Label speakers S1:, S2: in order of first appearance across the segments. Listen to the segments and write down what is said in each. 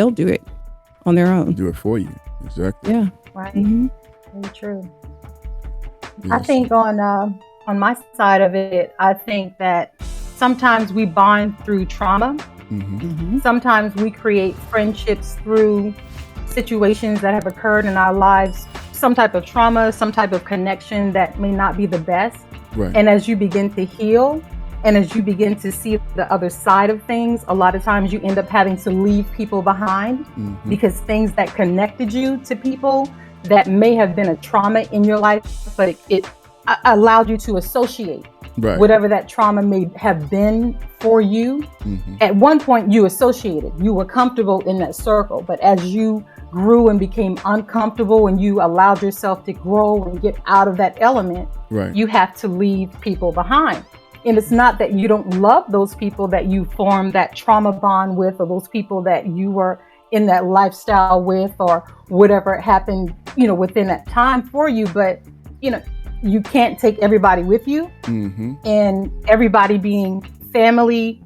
S1: they'll do it on their own.
S2: Do it for you. Exactly.
S1: Yeah.
S3: Right.
S1: Hmm.
S3: Very true. I
S2: Yes.
S3: think on my side of it, I think that sometimes we bond through trauma.
S2: Mm-hmm.
S1: Hmm.
S3: Sometimes we create friendships through situations that have occurred in our lives, some type of trauma, some type of connection that may not be the best.
S2: Right.
S3: And as you begin to heal and as you begin to see the other side of things, a lot of times you end up having to leave people behind
S2: Mm-hmm.
S3: because things that connected you to people that may have been a trauma in your life, but it allowed you to associate
S2: Right.
S3: whatever that trauma may have been for you.
S2: Mm-hmm.
S3: At one point, you associated, you were comfortable in that circle, but as you grew and became uncomfortable and you allowed yourself to grow and get out of that element,
S2: Right.
S3: you have to leave people behind. And it's not that you don't love those people that you formed that trauma bond with, or those people that you were in that lifestyle with, or whatever happened, within that time for you. But, you can't take everybody with you,
S2: Mm-hmm.
S3: and everybody being family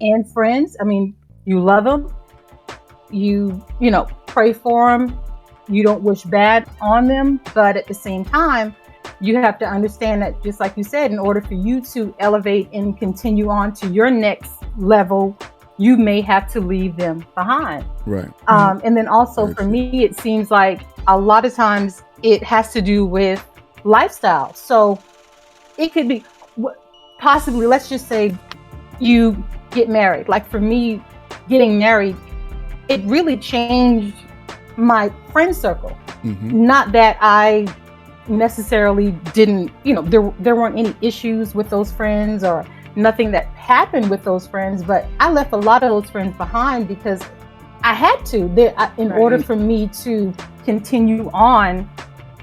S3: and friends. I mean, you love them, you pray for them, you don't wish bad on them, but at the same time, you have to understand that, just like you said, in order for you to elevate and continue on to your next level, you may have to leave them behind.
S2: Right.
S3: And then also
S2: Very
S3: for
S2: true.
S3: me, it seems like a lot of times it has to do with lifestyle. So it could be possibly, let's just say you get married. Like for me, getting married, it really changed my friend circle.
S2: Mm-hmm.
S3: Not that I necessarily didn't, there weren't any issues with those friends or nothing that happened with those friends, but I left a lot of those friends behind because I had to, in order for me to continue on,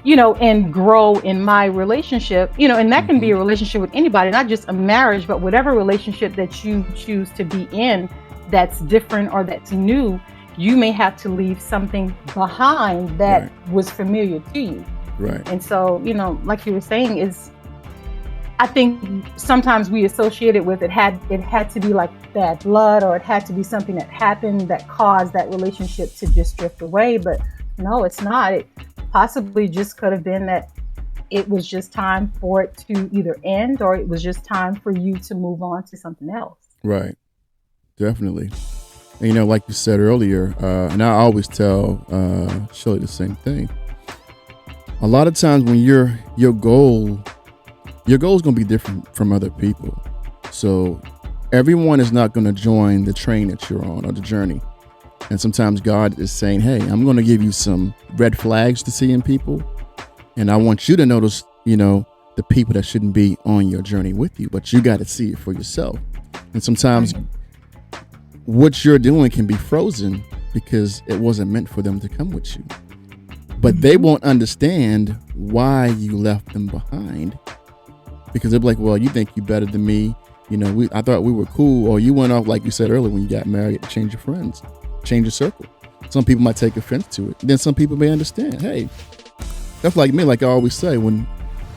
S3: and grow in my relationship, and that can be a relationship with anybody, not just a marriage, but whatever relationship that you choose to be in that's different or that's new, you may have to leave something behind that was familiar to you.
S2: Right.
S3: And so, like you were saying, I think sometimes we associate it with it had to be like bad blood, or it had to be something that happened that caused that relationship to just drift away. But no, it's not. It possibly just could have been that it was just time for it to either end, or it was just time for you to move on to something else.
S2: Right. Definitely. And, like you said earlier, and I always tell Shelly the same thing. A lot of times when your goal is going to be different from other people. So everyone is not going to join the train that you're on or the journey. And sometimes God is saying, hey, I'm going to give you some red flags to see in people. And I want you to notice, the people that shouldn't be on your journey with you, but you got to see it for yourself. And sometimes what you're doing can be frozen because it wasn't meant for them to come with you. But they won't understand why you left them behind, because they'll be like, well, you think you're better than me. I thought we were cool. Or you went off, like you said earlier, when you got married, to change your friends, change your circle. Some people might take offense to it. Then some people may understand, hey, that's like me. Like I always say,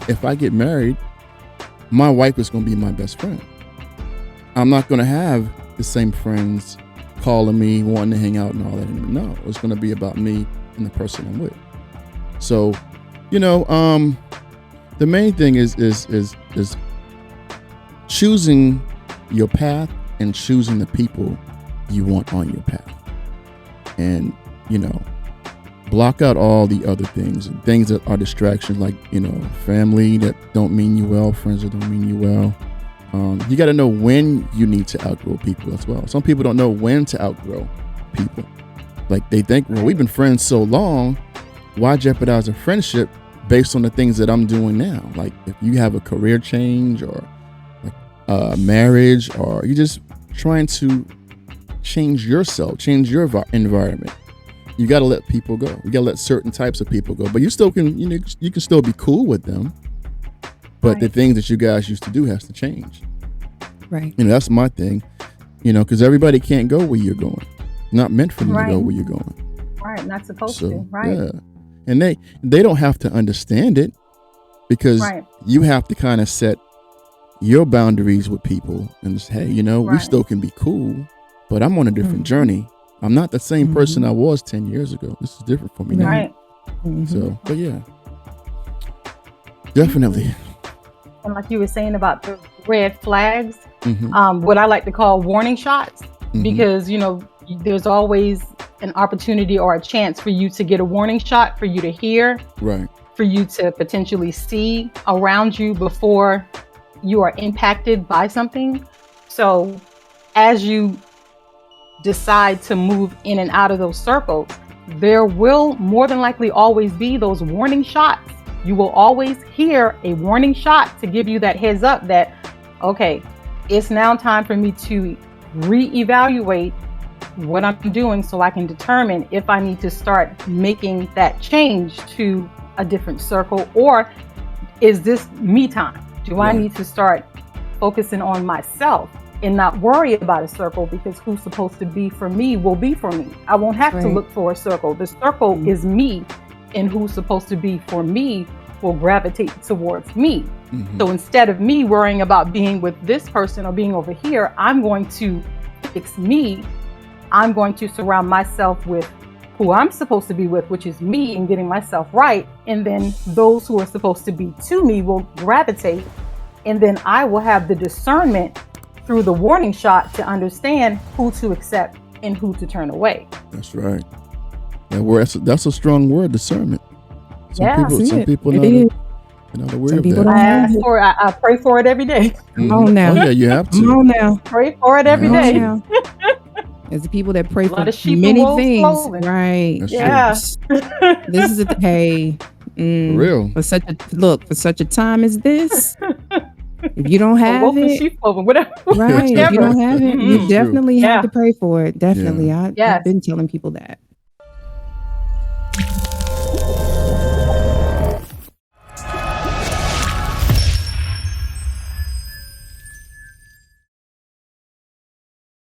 S2: if I get married, my wife is going to be my best friend. I'm not going to have the same friends calling me, wanting to hang out and all that. No, it's going to be about me and the person I'm with. So, the main thing is choosing your path and choosing the people you want on your path. And, block out all the other things and things that are distractions, like, family that don't mean you well, friends that don't mean you well. You got to know when you need to outgrow people as well. Some people don't know when to outgrow people. Like they think, well, we've been friends so long, why jeopardize a friendship based on the things that I'm doing now? Like if you have a career change or like marriage, or you're just trying to change yourself, change your environment, you got to let people go. You got to let certain types of people go, but you still can, you can still be cool with them. But the things that you guys used to do has to change.
S1: Right.
S2: That's my thing, because everybody can't go where you're going. Not meant for you to go where you're going.
S3: Right. Not supposed to. Right.
S2: Yeah. And they don't have to understand it, because you have to kind of set your boundaries with people and just, hey, we still can be cool, but I'm on a different journey I'm not the same person I was 10 years ago. This is different for me now.
S3: Right.
S1: Mhm.
S2: So, but yeah, definitely.
S3: And like you were saying about the red flags,
S2: Mhm.
S3: what I like to call warning shots,
S2: Mhm.
S3: because there's always an opportunity or a chance for you to get a warning shot, for you to hear,
S2: Right.
S3: for you to potentially see around you before you are impacted by something. So as you decide to move in and out of those circles, there will more than likely always be those warning shots. You will always hear a warning shot to give you that heads up that, okay, it's now time for me to reevaluate what I'm doing so I can determine if I need to start making that change to a different circle, or is this me time? Do I
S2: Right.
S3: need to start focusing on myself and not worry about a circle, because who's supposed to be for me will be for me. I won't have to
S1: Right.
S3: look for a circle. The circle
S1: Mhm.
S3: is me, and who's supposed to be for me will gravitate towards me.
S2: Mhm.
S3: So instead of me worrying about being with this person or being over here, I'm going to fix me. I'm going to surround myself with who I'm supposed to be with, which is me, and getting myself right. And then those who are supposed to be to me will gravitate. And then I will have the discernment through the warning shot to understand who to accept and who to turn away.
S2: That's right. That word, that's a strong word, discernment. Some
S3: Yeah.
S2: people,
S1: That's
S2: some
S1: it.
S2: people
S1: It
S2: not,
S1: is.
S2: not aware
S1: Some
S2: of
S1: people
S2: that.
S1: don't
S3: I
S1: have
S3: ask
S1: it.
S3: for it. I pray for it every day.
S1: Come on
S2: Mhm.
S1: now.
S2: Oh yeah, you have
S1: Come
S2: to.
S1: on now.
S3: Pray for it every
S2: You
S1: Come
S2: have
S1: on
S3: day.
S2: to.
S1: now. There's the people that pray
S3: A
S1: for
S3: lot of sheep in
S1: many
S3: wolves'
S1: things.
S3: clothing.
S1: Right.
S2: That's
S3: Yeah.
S1: This is a hey.
S2: For real.
S1: For such a time as this, if you don't
S3: Or
S1: have
S3: wolf in
S1: it,
S3: sheep clothing, whatever.
S1: right? If you
S3: Whichever.
S1: don't have it, you
S3: Mhm.
S1: definitely
S3: Yeah.
S1: have to pray for it. Definitely.
S2: Yeah.
S1: I've
S3: Yes.
S1: been telling people that.